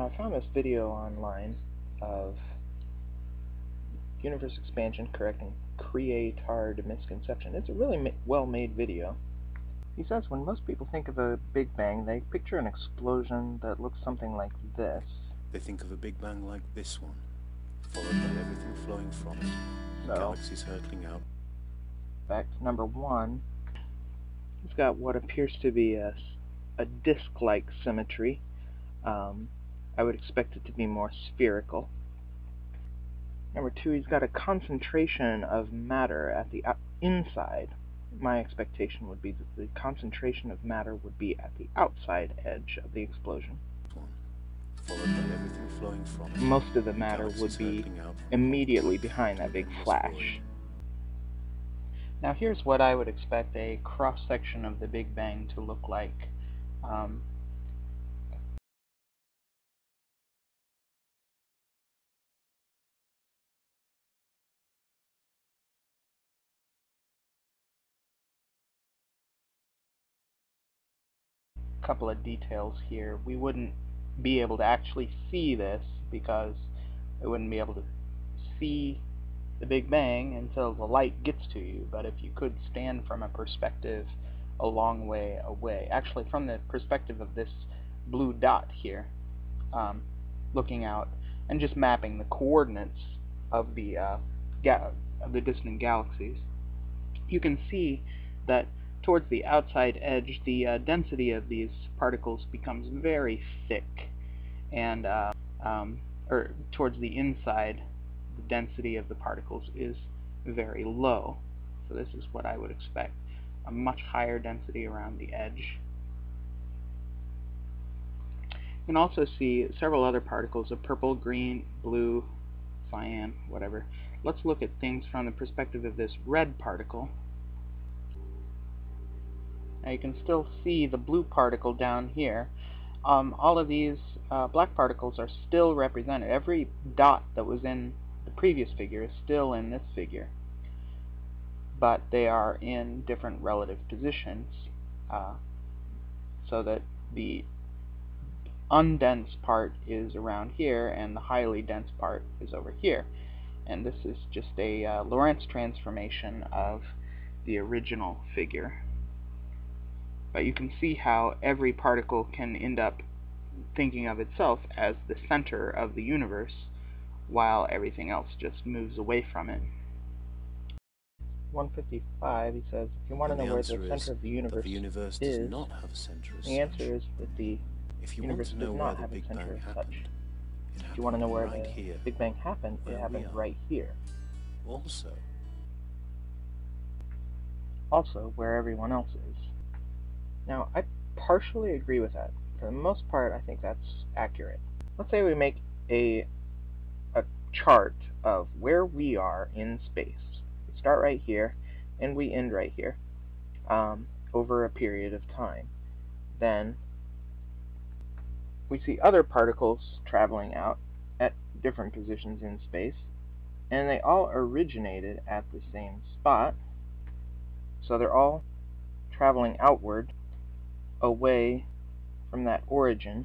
I found this video online of universe expansion correcting Creatard Misconception. It's a really well-made video. He says when most people think of a Big Bang, they picture an explosion that looks something like this. They think of a Big Bang like this one, followed by everything flowing from it, galaxies hurtling out. Fact number one, we've got what appears to be a disc-like symmetry. I would expect it to be more spherical. Number two, he's got a concentration of matter at the inside. My expectation would be that the concentration of matter would be at the outside edge of the explosion. Followed by everything flowing from it. Most of the matter would be immediately behind that big flash. Now here's what I would expect a cross-section of the Big Bang to look like. Couple of details here. We wouldn't be able to actually see this because we wouldn't be able to see the Big Bang until the light gets to you, but if you could stand from a perspective a long way away, actually from the perspective of this blue dot here, looking out and just mapping the coordinates of the distant galaxies, you can see that towards the outside edge, the density of these particles becomes very thick, and or towards the inside, the density of the particles is very low. So this is what I would expect, a much higher density around the edge. You can also see several other particles of purple, green, blue, cyan, whatever. Let's look at things from the perspective of this red particle. Now you can still see the blue particle down here. All of these black particles are still represented. Every dot that was in the previous figure is still in this figure, but they are in different relative positions, so that the undense part is around here and the highly dense part is over here. And this is just a Lorentz transformation of the original figure. But you can see how every particle can end up thinking of itself as the center of the universe, while everything else just moves away from it. 155, he says, if you want to know where the center of the universe is, does not have a center as the answer is that the universe does not have a center as such. If you want to know where the Big Bang happened, it happened right here. Also, where everyone else is. Now, I partially agree with that. For the most part, I think that's accurate. Let's say we make a chart of where we are in space. We start right here, and we end right here, over a period of time. Then, we see other particles traveling out at different positions in space, and they all originated at the same spot, so they're all traveling outward, away from that origin.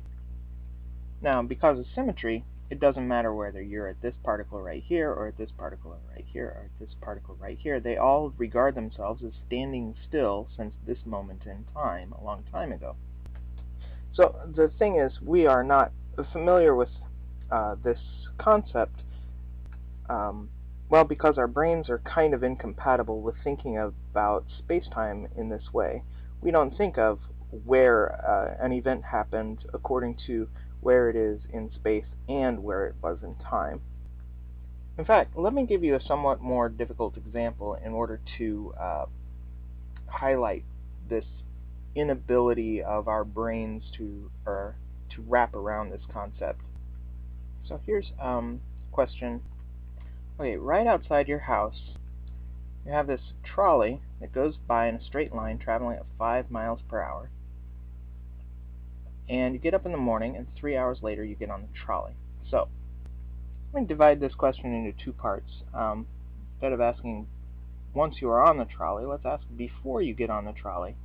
Now, because of symmetry, it doesn't matter whether you're at this particle right here, or at this particle right here, or at this particle right here. They all regard themselves as standing still since this moment in time, a long time ago. So the thing is, we are not familiar with this concept, well, because our brains are kind of incompatible with thinking about space-time in this way. We don't think of where an event happened according to where it is in space and where it was in time. In fact, let me give you a somewhat more difficult example in order to highlight this inability of our brains to wrap around this concept. So here's a question. Okay, right outside your house, you have this trolley that goes by in a straight line traveling at 5 miles per hour. And you get up in the morning, and 3 hours later you get on the trolley. So, let me divide this question into two parts. Instead of asking once you are on the trolley, let's ask before you get on the trolley.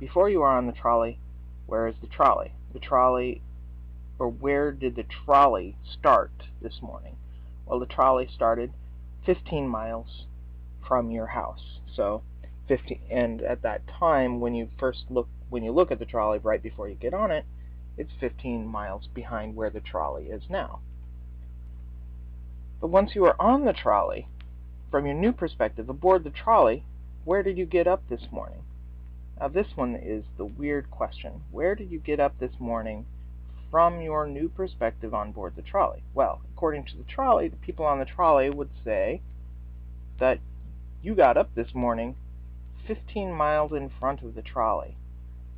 Before you are on the trolley, Where is the trolley? The trolley, or where did the trolley start this morning? Well, the trolley started 15 miles from your house. So 15, and at that time, when you look at the trolley right before you get on it, it's 15 miles behind where the trolley is now. But once you are on the trolley, from your new perspective aboard the trolley, where did you get up this morning? Now this one is the weird question. Where did you get up this morning from your new perspective on board the trolley? Well, according to the trolley, the people on the trolley would say that you got up this morning 15 miles in front of the trolley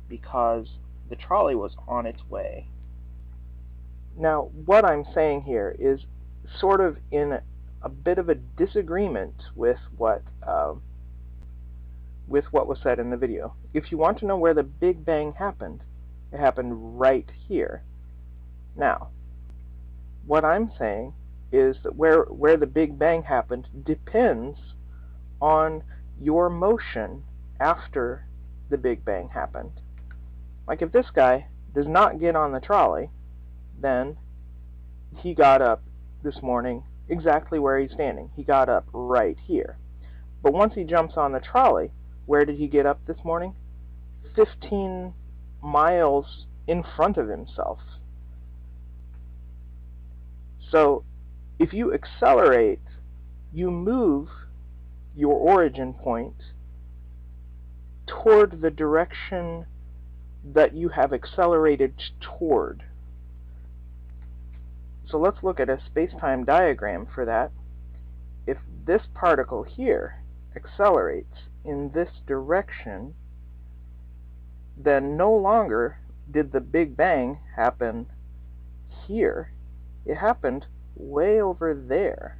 because the trolley was on its way. Now, what I'm saying here is sort of in a bit of a disagreement with what was said in the video. If you want to know where the Big Bang happened, it happened right here. Now, what I'm saying is that where the Big Bang happened depends on your motion after the Big Bang happened. Like if this guy does not get on the trolley, then he got up this morning exactly where he's standing. He got up right here. But once he jumps on the trolley, where did he get up this morning? 15 miles in front of himself. So if you accelerate, you move your origin point toward the direction that you have accelerated toward. So let's look at a space-time diagram for that. If this particle here accelerates in this direction, then no longer did the Big Bang happen here. It happened way over there.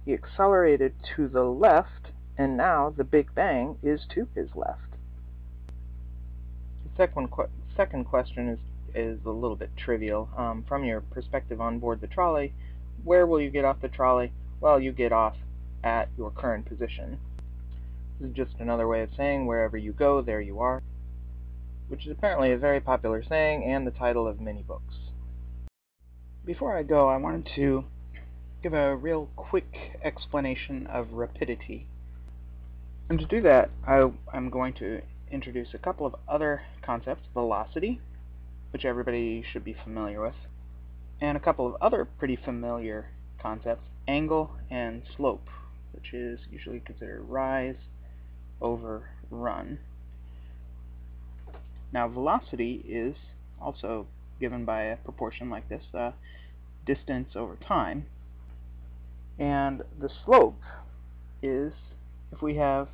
He accelerated to the left, and now the Big Bang is to his left. The second question is a little bit trivial. From your perspective on board the trolley, where will you get off the trolley? Well, you get off at your current position. This is just another way of saying wherever you go, there you are, which is apparently a very popular saying and the title of many books. Before I go, I wanted to give a real quick explanation of rapidity. And to do that, I'm going to introduce a couple of other concepts: velocity, which everybody should be familiar with, and a couple of other pretty familiar concepts: angle and slope, which is usually considered rise over run. Now, velocity is also given by a proportion like this, distance over time. And the slope is, if we have,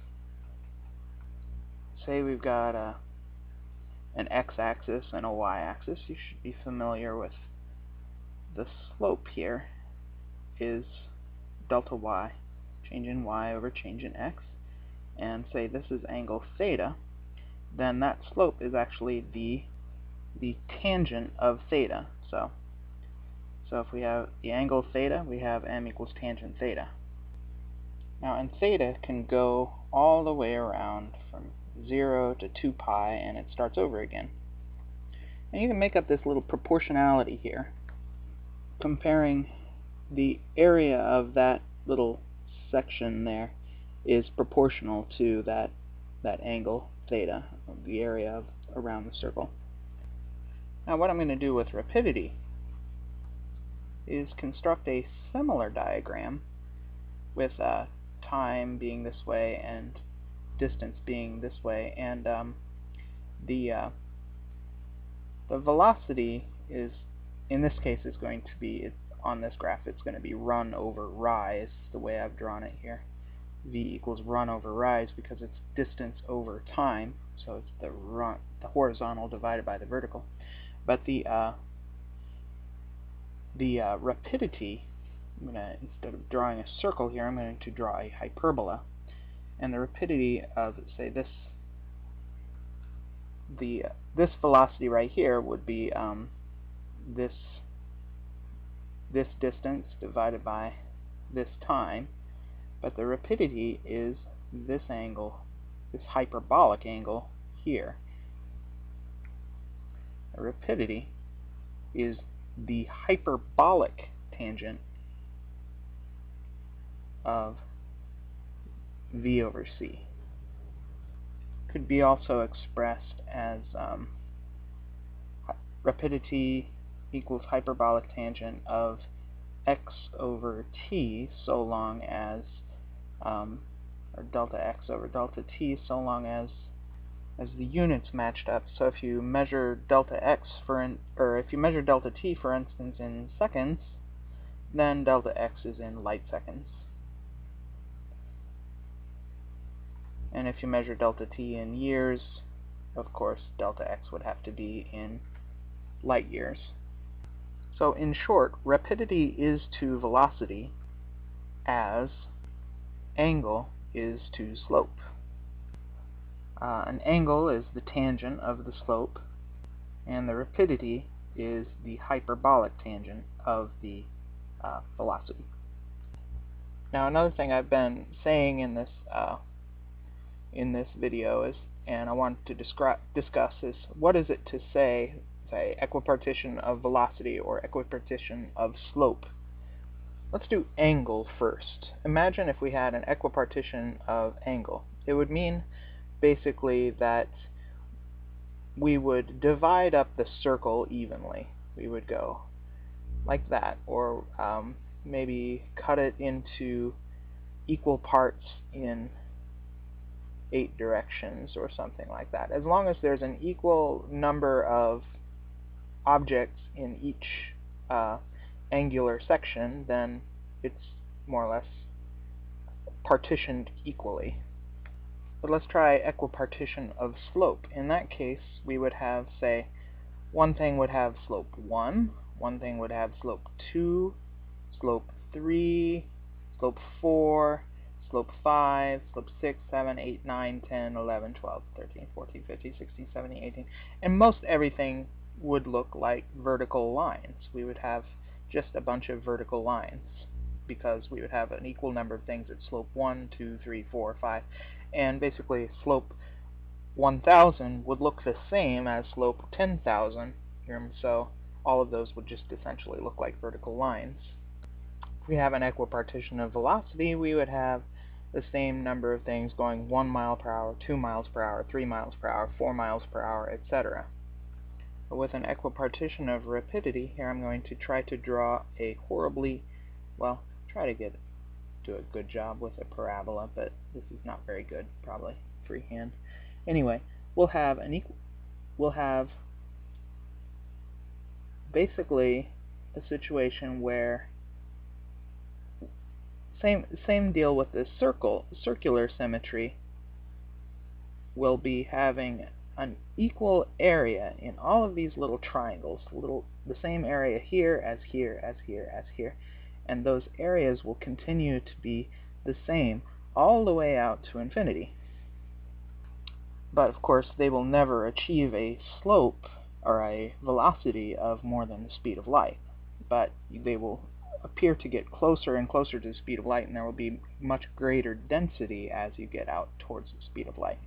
say we've got an x-axis and a y-axis, you should be familiar with the slope here is delta y, change in y over change in x, and say this is angle theta, then that slope is actually the tangent of theta. So if we have the angle theta, we have m equals tangent theta. Now, and theta can go all the way around from 0 to 2 pi, and it starts over again. And you can make up this little proportionality here, comparing the area of that little section there is proportional to that angle theta, the area around the circle. Now, what I'm going to do with rapidity is construct a similar diagram with time being this way and distance being this way, and the velocity is, in this case, is going to be, on this graph, it's going to be run over rise, the way I've drawn it here. V equals run over rise because it's distance over time, so it's the horizontal divided by the vertical. But the rapidity, I'm going to, instead of drawing a circle here, I'm going to draw a hyperbola. And the rapidity of, say, this velocity right here would be this distance divided by this time, but the rapidity is this angle, this hyperbolic angle here. rapidity is the hyperbolic tangent of v over c. Could be also expressed as rapidity equals hyperbolic tangent of x over t so long as or delta x over delta t so long as the units matched up. So if you measure delta x if you measure delta t, for instance, in seconds, then delta x is in light seconds. And if you measure delta t in years, of course, delta x would have to be in light years. So in short, rapidity is to velocity as angle is to slope. An angle is the tangent of the slope, and the rapidity is the hyperbolic tangent of the velocity. Now, another thing I've been saying in this video is, and I want to discuss, is what is it to say equipartition of velocity or equipartition of slope. Let's do angle first. Imagine if we had an equipartition of angle. It would mean basically that we would divide up the circle evenly. We would go like that, or maybe cut it into equal parts in 8 directions or something like that. As long as there's an equal number of objects in each angular section, then it's more or less partitioned equally. But let's try equipartition of slope. In that case, we would have, say, one thing would have slope 1, one thing would have slope 2, slope 3, slope 4, slope 5, slope 6, 7, 8, 9, 10, 11, 12, 13, 14, 15, 16, 17, 18, and most everything would look like vertical lines. We would have just a bunch of vertical lines because we would have an equal number of things at slope 1, 2, 3, 4, 5, and basically slope 1000 would look the same as slope 10,000, so all of those would just essentially look like vertical lines. If we have an equipartition of velocity, we would have the same number of things going 1 mile per hour, 2 miles per hour, 3 miles per hour, 4 miles per hour, etc. But with an equipartition of rapidity, here I'm going to try to draw a try to do a good job with a parabola, but this is not very good, probably freehand. Anyway, we'll have basically a situation where same deal with this circular symmetry. We'll be having an equal area in all of these little triangles, the same area here as here as here as here, and those areas will continue to be the same all the way out to infinity. But of course, they will never achieve a slope or a velocity of more than the speed of light, but they will appear to get closer and closer to the speed of light, and there will be much greater density as you get out towards the speed of light.